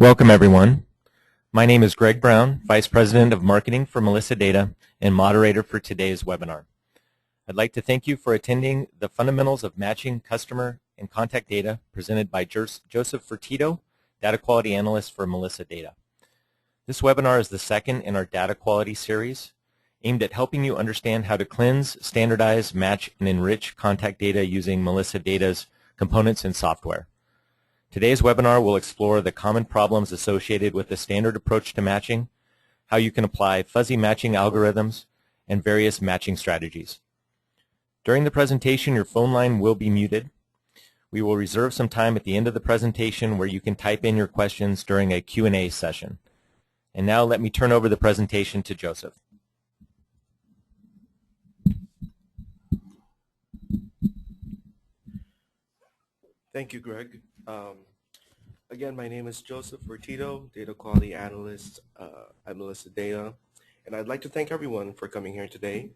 Welcome, everyone. My name is Greg Brown, Vice President of Marketing for Melissa Data and moderator for today's webinar. I'd like to thank you for attending the Fundamentals of Matching Customer and Contact Data presented by Joseph Fertitta, Data Quality Analyst for Melissa Data. This webinar is the second in our data quality series aimed at helping you understand how to cleanse, standardize, match, and enrich contact data using Melissa Data's components and software. Today's webinar will explore the common problems associated with the standard approach to matching, how you can apply fuzzy matching algorithms, and various matching strategies. During the presentation, your phone line will be muted. We will reserve some time at the end of the presentation where you can type in your questions during a Q&A session. And now let me turn over the presentation to Joseph. Thank you, Greg. Again, my name is Joseph Fertitta, Data Quality Analyst at Melissa Data, and I'd like to thank everyone for coming here today,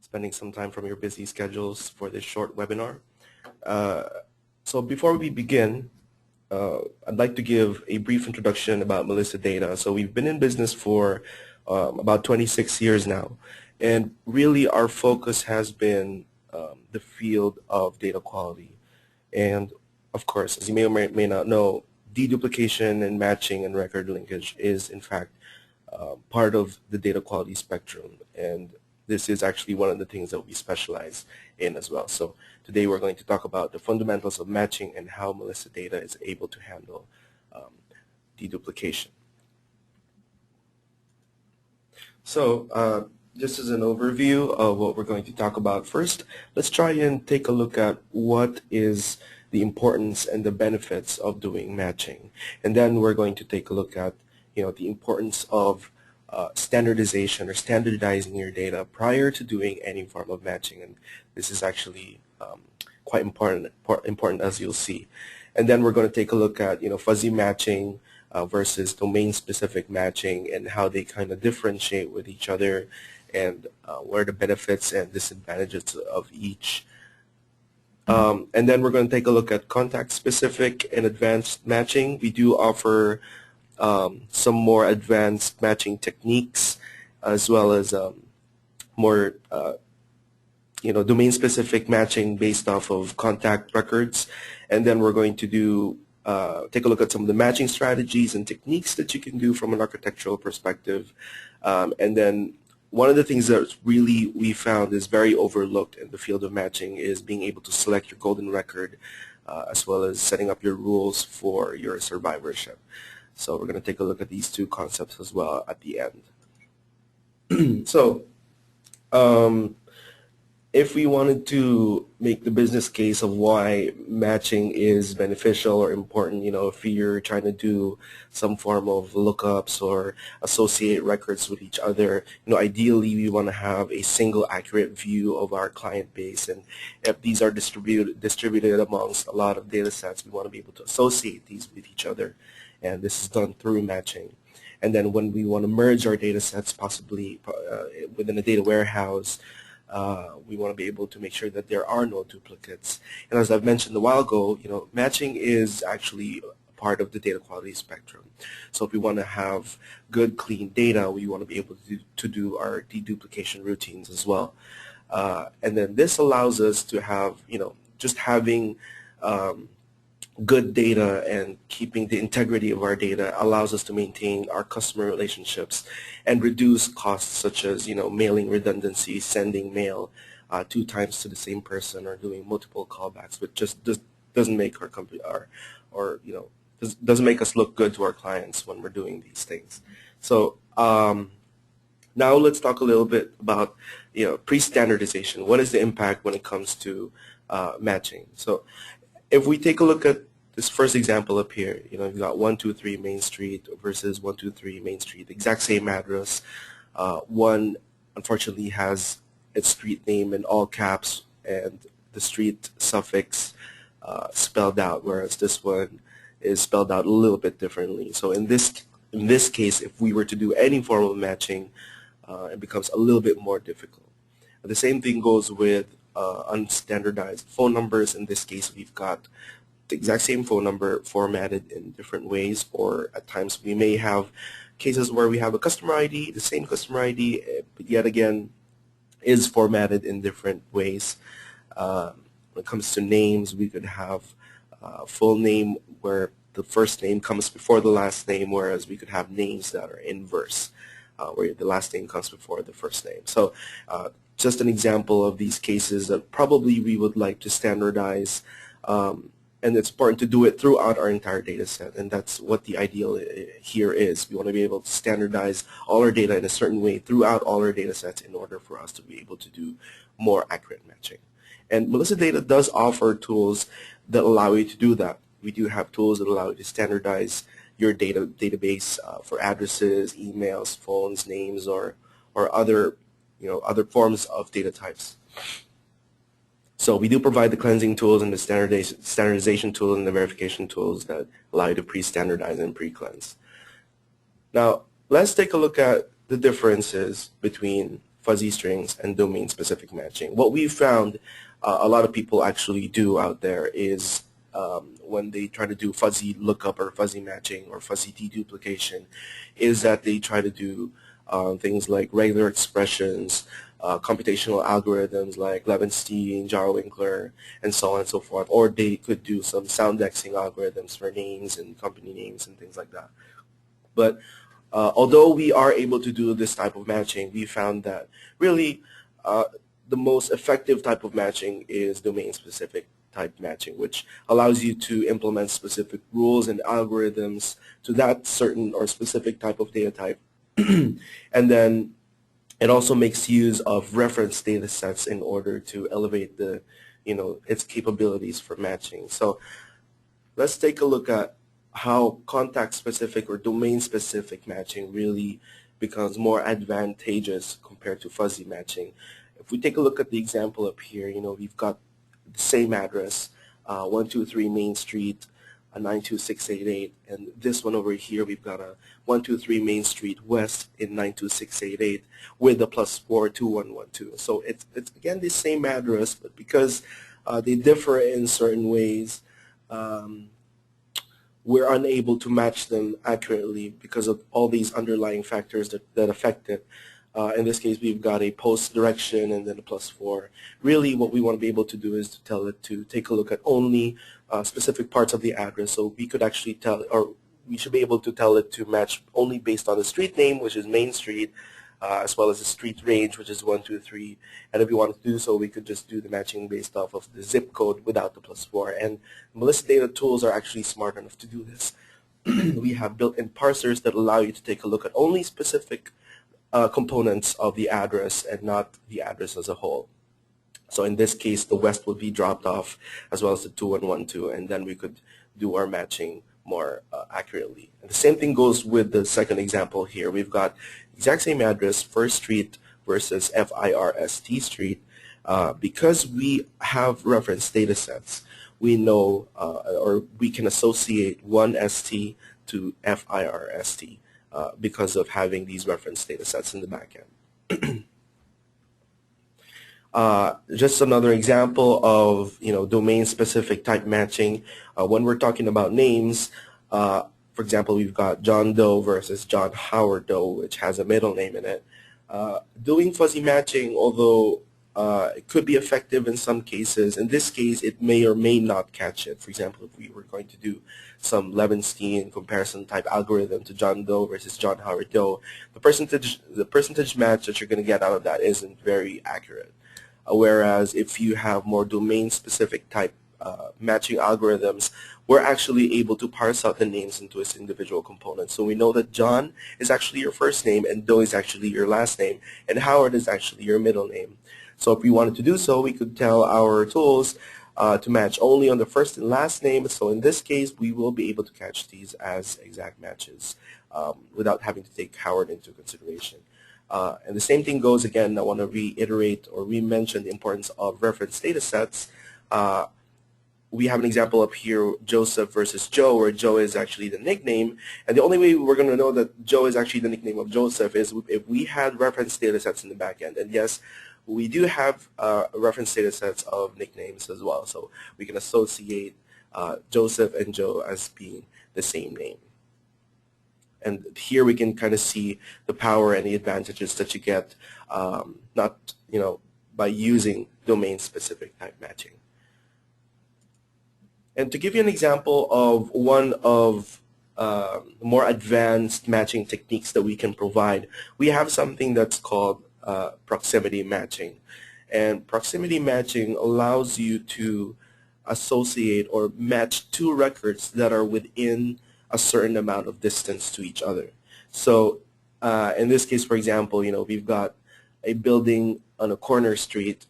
spending some time from your busy schedules for this short webinar. So before we begin, I'd like to give a brief introduction about Melissa Data. So we've been in business for about 26 years now, and really our focus has been the field of data quality. And of course, as you may or may not know, deduplication and matching and record linkage is in fact part of the data quality spectrum, and this is actually one of the things that we specialize in as well. So today we're going to talk about the fundamentals of matching and how Melissa Data is able to handle deduplication. So just as an overview of what we're going to talk about first, let's try and take a look at what is the importance and the benefits of doing matching. And then we're going to take a look at the importance of standardization or standardizing your data prior to doing any form of matching. And this is actually quite important as you'll see. And then we're going to take a look at fuzzy matching versus domain-specific matching and how they kind of differentiate with each other, and what are the benefits and disadvantages of each. And then we're going to take a look at contact-specific and advanced matching. We do offer some more advanced matching techniques, as well as more domain-specific matching based off of contact records. And then we're going to take a look at some of the matching strategies and techniques that you can do from an architectural perspective. And then one of the things that really we found is very overlooked in the field of matching is being able to select your golden record, as well as setting up your rules for your survivorship. So we're going to take a look at these two concepts as well at the end. So if we wanted to make the business case of why matching is beneficial or important, if you're trying to do some form of lookups or associate records with each other, ideally we want to have a single accurate view of our client base. And if these are distributed amongst a lot of data sets, we want to be able to associate these with each other. And this is done through matching. And then when we want to merge our data sets, possibly within a data warehouse, we want to be able to make sure that there are no duplicates. And as I've mentioned a while ago, matching is actually part of the data quality spectrum. So if we want to have good, clean data, we want to be able to do our deduplication routines as well. And then this allows us to have, just having good data and keeping the integrity of our data allows us to maintain our customer relationships and reduce costs such as mailing redundancy, sending mail 2 times to the same person, or doing multiple callbacks, which just doesn't make our company doesn't make us look good to our clients when we're doing these things. So now let's talk a little bit about pre-standardization. What is the impact when it comes to matching? So if we take a look at this first example up here, you've got 123 Main Street versus 123 Main Street, exact same address. One unfortunately has its street name in all caps and the street suffix spelled out, whereas this one is spelled out a little bit differently. So in this case, if we were to do any form of matching, it becomes a little bit more difficult. The same thing goes with unstandardized phone numbers. In this case, we've got the exact same phone number formatted in different ways, or at times we may have cases where we have a customer ID, the same customer ID, but yet again is formatted in different ways. When it comes to names, we could have full name where the first name comes before the last name, whereas we could have names that are inverse, where the last name comes before the first name. So just an example of these cases that probably we would like to standardize, and it's important to do it throughout our entire data set, and that's what the ideal here is. We want to be able to standardize all our data in a certain way throughout all our data sets in order for us to be able to do more accurate matching. And Melissa Data does offer tools that allow you to do that. We do have tools that allow you to standardize your database for addresses, emails, phones, names, or other other forms of data types. So we do provide the cleansing tools and the standardization tools and the verification tools that allow you to pre-standardize and pre-cleanse. Now, let's take a look at the differences between fuzzy strings and domain-specific matching. What we've found a lot of people actually do out there is when they try to do fuzzy lookup or fuzzy matching or fuzzy deduplication, is that they try to do things like regular expressions, computational algorithms like Levenstein, Jar-Winkler, and so on and so forth. Or they could do some sound indexing algorithms for names and company names and things like that. But although we are able to do this type of matching, we found that really the most effective type of matching is domain-specific type matching, which allows you to implement specific rules and algorithms to that certain or specific type of data type. And then it also makes use of reference data sets in order to elevate the, its capabilities for matching. So let's take a look at how contact-specific or domain-specific matching really becomes more advantageous compared to fuzzy matching. If we take a look at the example up here, we've got the same address, 123 Main Street, 92688, and this one over here we've got a 123 Main Street West in 92688 with a +4 2112. So it's again the same address, but because they differ in certain ways, we're unable to match them accurately because of all these underlying factors that affect it. In this case, we've got a post direction and then a +4. Really, what we want to be able to do is to tell it to take a look at only specific parts of the address. So we could actually tell, or we should be able to tell it to match only based on the street name, which is Main Street, as well as the street range, which is 123. And if we wanted to do so, we could just do the matching based off of the zip code without the +4. And Melissa Data tools are actually smart enough to do this. We have built-in parsers that allow you to take a look at only specific components of the address and not the address as a whole. So in this case, the West would be dropped off as well as the 2112, and then we could do our matching more accurately. And the same thing goes with the second example here. We've got exact same address, First Street versus FIRST Street. Because we have reference data sets, we know or we can associate one ST to FIRST. Because of having these reference data sets in the back end. Just another example of domain-specific type matching. When we're talking about names, for example, we've got John Doe versus John Howard Doe, which has a middle name in it. Doing fuzzy matching, although it could be effective in some cases, in this case it may or may not catch it. For example, if we were going to do some Levenstein comparison type algorithm to John Doe versus John Howard Doe, the percentage match that you're going to get out of that isn't very accurate. Whereas if you have more domain-specific type matching algorithms, we're actually able to parse out the names into its individual components. So we know that John is actually your first name and Doe is actually your last name and Howard is actually your middle name. So if we wanted to do so, we could tell our tools to match only on the first and last name. So in this case, we will be able to catch these as exact matches without having to take Howard into consideration. And the same thing goes again. I want to reiterate or re-mention the importance of reference data sets. We have an example up here, Joseph versus Joe, where Joe is actually the nickname. And the only way we're going to know that Joe is actually the nickname of Joseph is if we had reference data sets in the back end. And yes, we do have reference data sets of nicknames as well. So we can associate Joseph and Joe as being the same name. And here we can kind of see the power and the advantages that you get, not by using domain-specific type matching. And to give you an example of one of more advanced matching techniques that we can provide, we have something that's called proximity matching. And proximity matching allows you to associate or match two records that are within a certain amount of distance to each other. So in this case, for example, we've got a building on a corner street,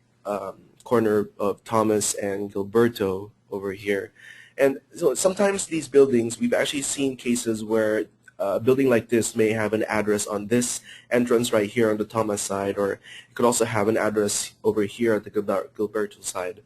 corner of Thomas and Gilberto over here. And so sometimes these buildings, we've actually seen cases where a building like this may have an address on this entrance right here on the Thomas side, or it could also have an address over here at the Gilberto side.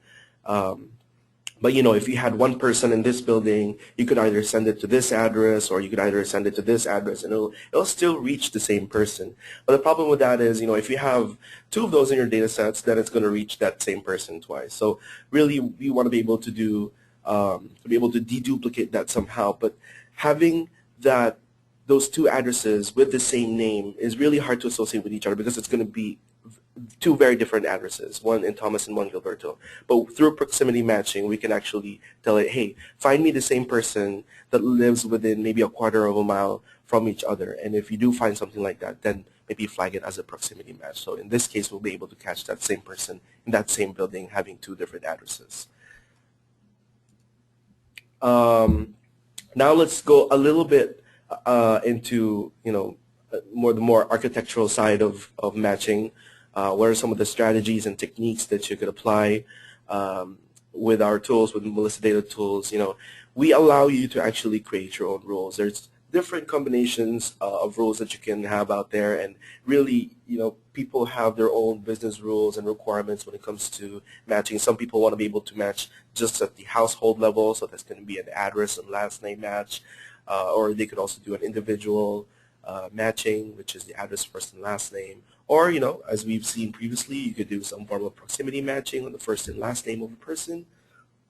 But if you had one person in this building, you could either send it to this address or you could either send it to this address, and it'll still reach the same person. But the problem with that is, if you have two of those in your data sets, then it's going to reach that same person twice. So really, we want to be able to deduplicate that somehow. But having those two addresses with the same name is really hard to associate with each other because it's going to be two very different addresses, one in Thomas and one Gilberto. But through proximity matching, we can actually tell it, hey, find me the same person that lives within maybe a quarter of a mile from each other. And if you do find something like that, then maybe flag it as a proximity match. So in this case, we'll be able to catch that same person in that same building having two different addresses. Now let's go a little bit into the more architectural side of matching. What are some of the strategies and techniques that you could apply with our tools, with Melissa Data tools? We allow you to actually create your own rules. There's different combinations of rules that you can have out there, and really, people have their own business rules and requirements when it comes to matching. Some people want to be able to match just at the household level, so that's going to be an address and last name match, or they could also do an individual matching, which is the address, first and last name. Or, as we've seen previously, you could do some form of proximity matching on the first and last name of a person.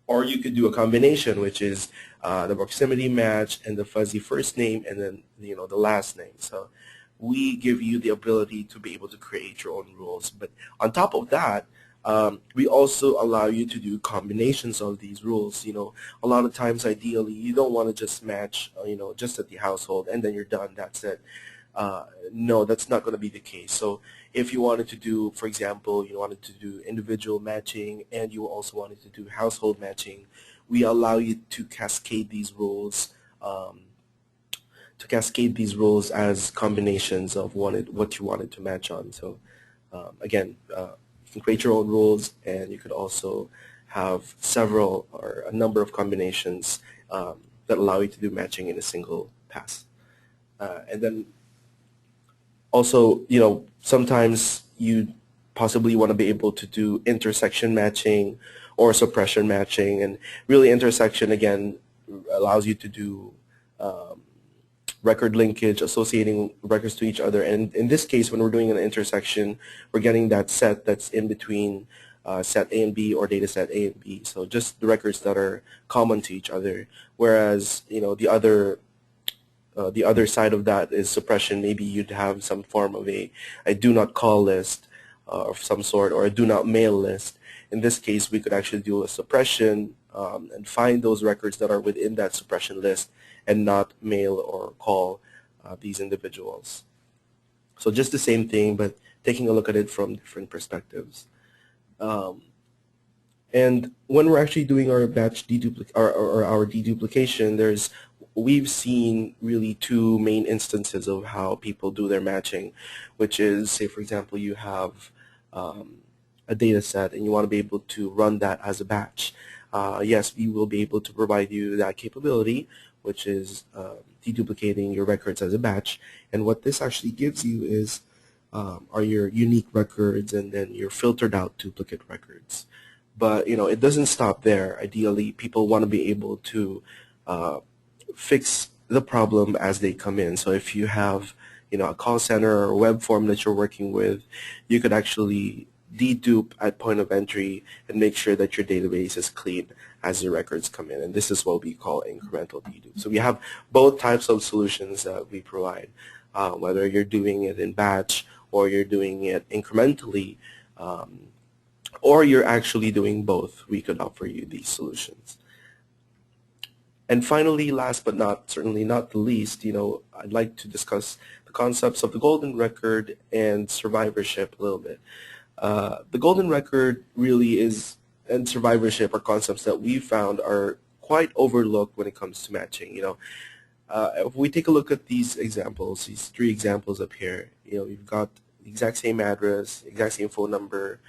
Or you could do a combination, which is the proximity match and the fuzzy first name and then, the last name. So we give you the ability to be able to create your own rules. But on top of that, we also allow you to do combinations of these rules. A lot of times, ideally, you don't want to just match, just at the household and then you're done. That's it. No, that's not going to be the case. So if you wanted to do, for example, you wanted to do individual matching and you also wanted to do household matching, we allow you to cascade these rules as combinations of what you wanted to match on. So again, you can create your own rules, and you could also have several or a number of combinations that allow you to do matching in a single pass. And then also, sometimes you possibly want to be able to do intersection matching or suppression matching. And really, intersection, again, allows you to do record linkage, associating records to each other. And in this case, when we're doing an intersection, we're getting that set that's in between set A and B or data set A and B. So just the records that are common to each other. Whereas, the other side of that is suppression. Maybe you'd have some form of a do not call list of some sort, or a do not mail list. In this case, we could actually do a suppression and find those records that are within that suppression list and not mail or call these individuals. So just the same thing, but taking a look at it from different perspectives. And when we're actually doing our batch or our deduplication, we've seen really two main instances of how people do their matching, which is, say, for example, you have a data set and you want to be able to run that as a batch. Yes, we will be able to provide you that capability, which is deduplicating your records as a batch. And what this actually gives you is are your unique records and then your filtered out duplicate records. But it doesn't stop there. Ideally, people want to be able to fix the problem as they come in. So if you have a call center or a web form that you're working with, you could actually dedupe at point of entry and make sure that your database is clean as your records come in. And this is what we call incremental dedupe. So we have both types of solutions that we provide, whether you're doing it in batch or you're doing it incrementally, or you're actually doing both. We could offer you these solutions. And finally, last but certainly not the least, I'd like to discuss the concepts of the golden record and survivorship a little bit. The golden record really is, and survivorship are concepts that we found are quite overlooked when it comes to matching. If we take a look at these examples, these three examples up here, you've got the exact same address, exact same phone number,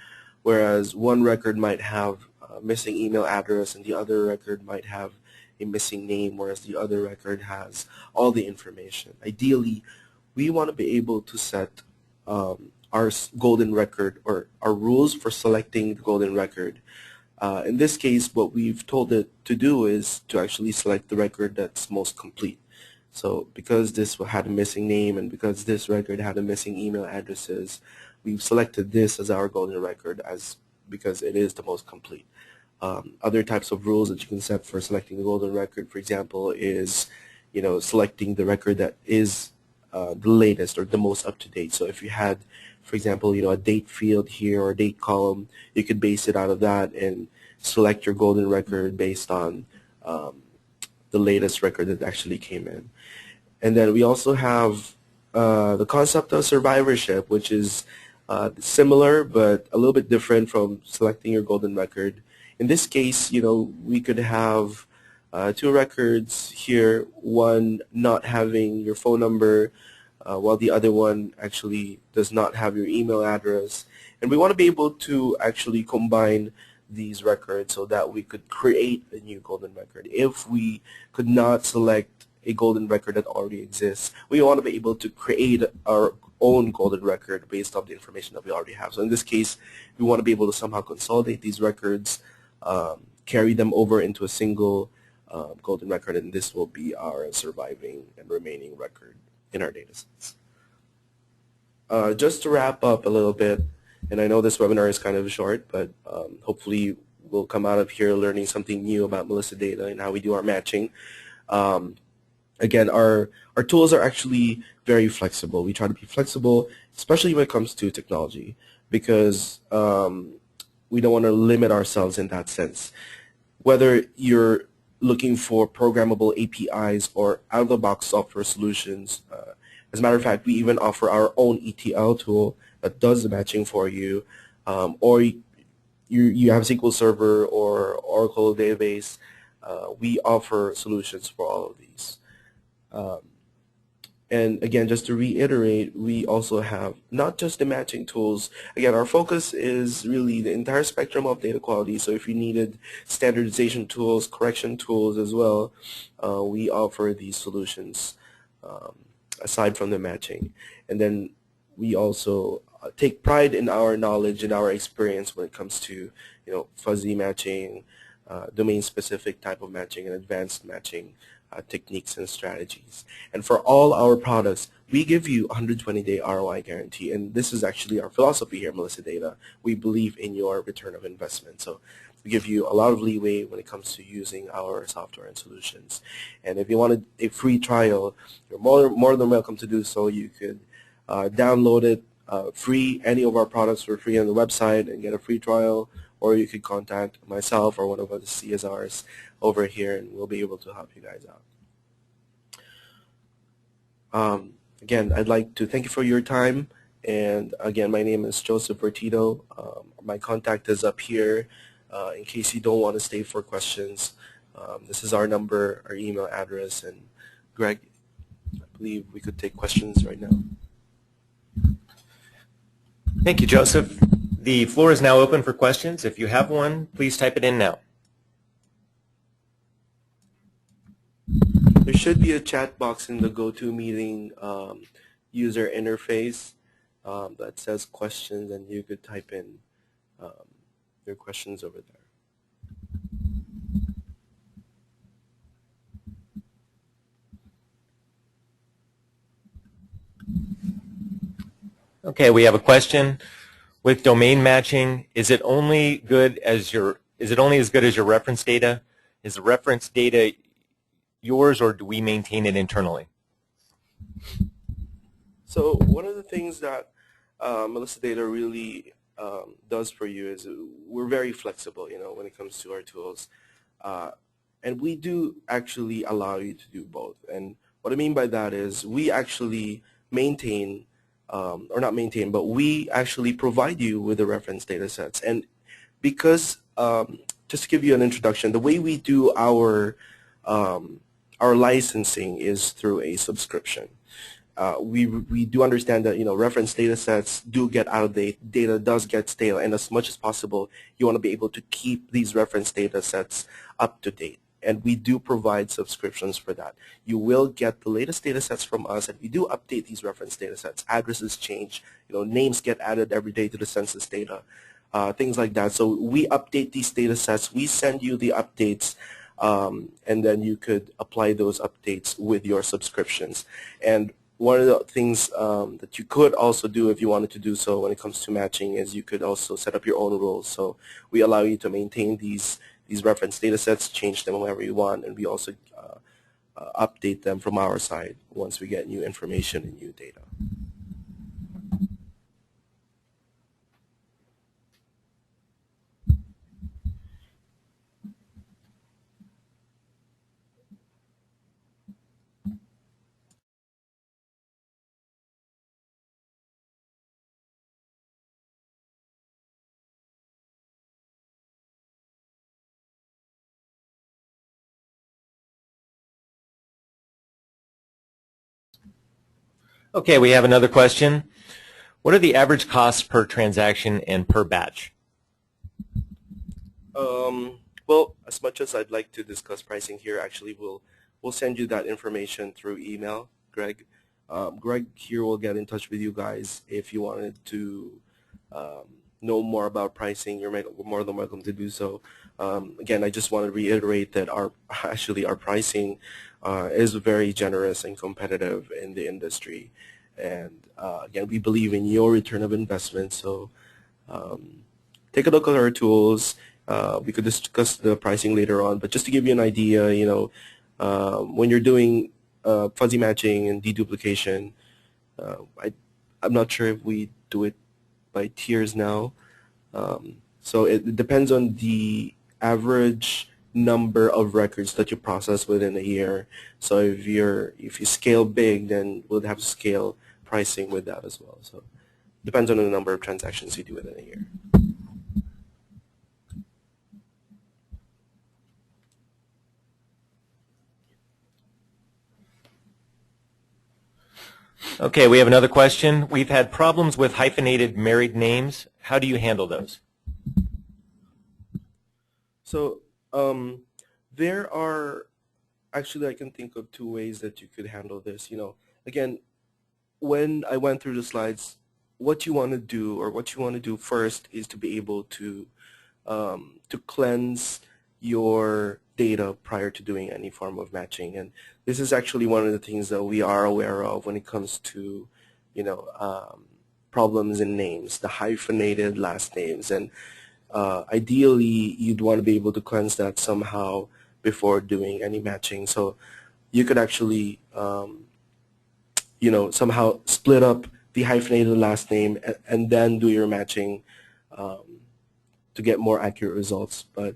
whereas one record might have a missing email address and the other record might have a missing name, whereas the other record has all the information. Ideally, we want to be able to set our golden record, or our rules for selecting the golden record. In this case, what we've told it to do is to actually select the record that's most complete. So because this had a missing name and because this record had a missing email addresses, we've selected this as our golden record because it is the most complete. Other types of rules that you can set for selecting the golden record, for example, is selecting the record that is the latest or the most up-to-date. So if you had, for example, a date field here or a date column, you could base it out of that and select your golden record based on the latest record that actually came in. And then we also have the concept of survivorship, which is similar but a little bit different from selecting your golden record. In this case, we could have two records here, one not having your phone number, while the other one actually does not have your email address. And we want to be able to actually combine these records so that we could create a new golden record. If we could not select a golden record that already exists, we want to be able to create our own golden record based on the information that we already have. So in this case, we want to be able to somehow consolidate these records, carry them over into a single golden record, and this will be our surviving and remaining record in our data sets. Just to wrap up a little bit, and I know this webinar is kind of short, but hopefully we'll come out of here learning something new about Melissa data and how we do our matching. Again, our tools are actually very flexible. We try to be flexible, especially when it comes to technology, because we don't want to limit ourselves in that sense. Whether you're looking for programmable APIs or out-of-the-box software solutions, as a matter of fact, we even offer our own ETL tool that does the matching for you, or you have SQL Server or Oracle database. We offer solutions for all of these. And again, just to reiterate, we also have not just the matching tools. Again, our focus is really the entire spectrum of data quality. So if you needed standardization tools, correction tools as well, we offer these solutions aside from the matching. And then we also take pride in our knowledge and our experience when it comes to fuzzy matching, domain-specific type of matching, and advanced matching techniques and strategies. And for all our products, we give you 120-day ROI guarantee, and this is actually our philosophy here at Melissa Data. We believe in your return of investment. So we give you a lot of leeway when it comes to using our software and solutions. And if you wanted a free trial, you're more than welcome to do so. You could download it free, any of our products for free on the website and get a free trial, or you could contact myself or one of the CSRs over here, and we'll be able to help you guys out. Again, I'd like to thank you for your time. And again, my name is Joseph Vertito. My contact is up here in case you don't want to stay for questions. This is our number, our email address, and Greg, I believe we could take questions right now. Thank you, Joseph. The floor is now open for questions. If you have one, please type it in now. There should be a chat box in the GoToMeeting user interface that says questions, and you could type in your questions over there. Okay, we have a question. With domain matching, is it only good as your is it only as good as your reference data? Is the reference data yours, or do we maintain it internally? So one of the things that Melissa Data really does for you is we're very flexible, when it comes to our tools. Uh, and we do actually allow you to do both. And what I mean by that is we actually maintain, or not maintain, but we actually provide you with the reference data sets. And because, just to give you an introduction, the way we do our licensing is through a subscription. We do understand that reference data sets do get out of date, data does get stale, and as much as possible you want to be able to keep these reference data sets up to date. And we do provide subscriptions for that. You will get the latest data sets from us, and we do update these reference data sets. Addresses change, names get added every day to the census data, things like that. So we update these data sets. We send you the updates, and then you could apply those updates with your subscriptions. And one of the things that you could also do if you wanted to do so when it comes to matching is you could also set up your own rules. So we allow you to maintain these reference data sets, change them whenever you want, and we also update them from our side once we get new information and new data. Okay, we have another question. What are the average costs per transaction and per batch? Well, as much as I'd like to discuss pricing here, actually we'll send you that information through email, Greg. Greg here will get in touch with you guys if you wanted to um, know more about pricing. You're more than welcome to do so. Again, I just want to reiterate that our pricing is very generous and competitive in the industry, and again, we believe in your return of investment. So um, take a look at our tools. We could discuss the pricing later on, but just to give you an idea, when you're doing fuzzy matching and deduplication, I'm not sure if we do it by tiers now. So it depends on the average number of records that you process within a year. So if you scale big, then we'll have to scale pricing with that as well. So depends on the number of transactions you do within a year. Okay, we have another question. We've had problems with hyphenated married names. How do you handle those? So there are actually, I can think of two ways that you could handle this. Again, when I went through the slides, what you want to do or what you want to do first is to be able to cleanse your data prior to doing any form of matching. And this is actually one of the things that we are aware of when it comes to, you know, um, problems in names, the hyphenated last names. And ideally, you'd want to be able to cleanse that somehow before doing any matching. So you could actually, somehow split up the hyphenated last name and then do your matching um, to get more accurate results. But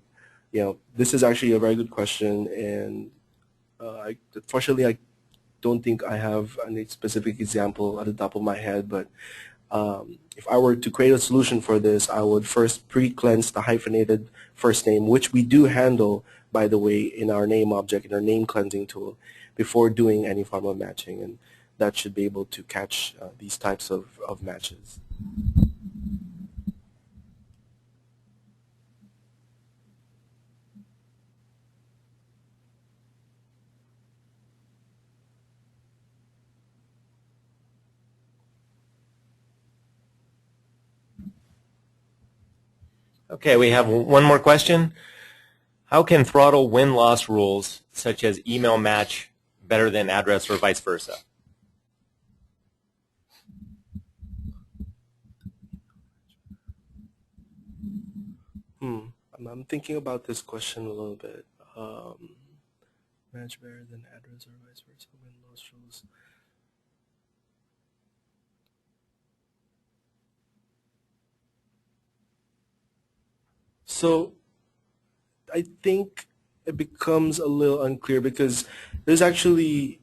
this is actually a very good question, and unfortunately, I don't think I have any specific example at the top of my head. But if I were to create a solution for this, I would first pre-cleanse the hyphenated first name, which we do handle, by the way, in our name object, in our name cleansing tool, before doing any form of matching, and that should be able to catch these types of matches. Okay, we have one more question. How can throttle win-loss rules such as email match better than address or vice versa? Hmm. I'm thinking about this question a little bit. Match better than address or vice versa when lost rules. So I think it becomes a little unclear because there's actually,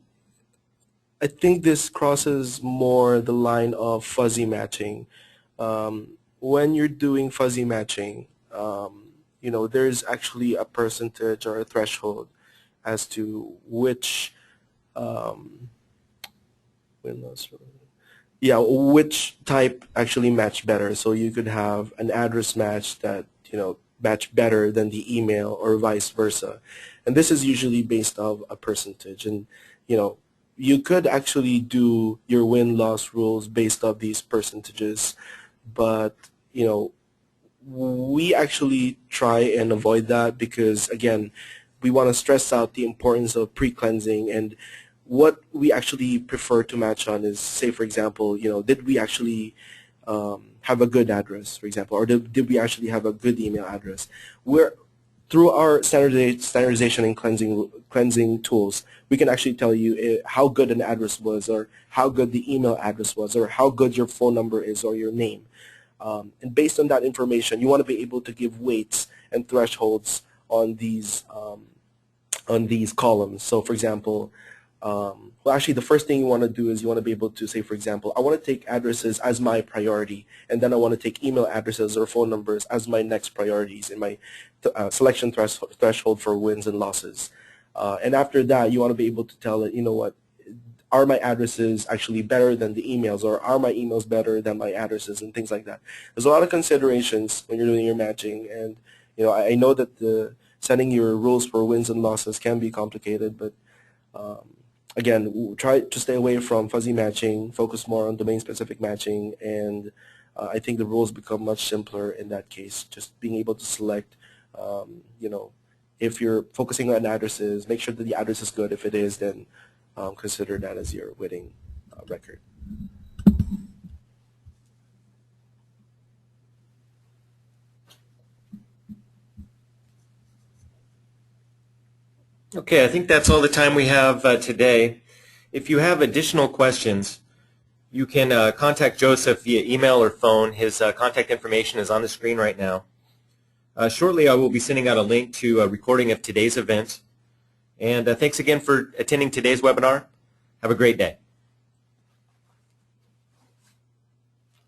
I think this crosses more the line of fuzzy matching. When you're doing fuzzy matching, there's actually a percentage or a threshold as to which win-loss. Yeah, which type actually match better. So you could have an address match that, match better than the email or vice versa. And this is usually based off a percentage. And, you could actually do your win-loss rules based off these percentages, but, we actually try and avoid that because, again, we want to stress out the importance of pre-cleansing. And what we actually prefer to match on is, say, for example, did we actually have a good address, for example, or did we actually have a good email address? We're through our standardization and cleansing tools, we can actually tell you how good an address was, or how good the email address was, or how good your phone number is, or your name. And based on that information, you want to be able to give weights and thresholds on these columns. So, for example, well, actually, the first thing you want to do is you want to be able to say, for example, I want to take addresses as my priority, and then I want to take email addresses or phone numbers as my next priorities in my selection threshold for wins and losses. And after that, you want to be able to tell it, you know what, are my addresses actually better than the emails, or are my emails better than my addresses, and things like that. There's a lot of considerations when you're doing your matching, and I know that setting your rules for wins and losses can be complicated, but again, try to stay away from fuzzy matching, focus more on domain-specific matching, and I think the rules become much simpler in that case. Just being able to select, if you're focusing on addresses, make sure that the address is good. If it is, then consider that as your winning record. Okay, I think that's all the time we have today. If you have additional questions, you can contact Joseph via email or phone. His contact information is on the screen right now. Shortly, I will be sending out a link to a recording of today's event. And thanks again for attending today's webinar. Have a great day.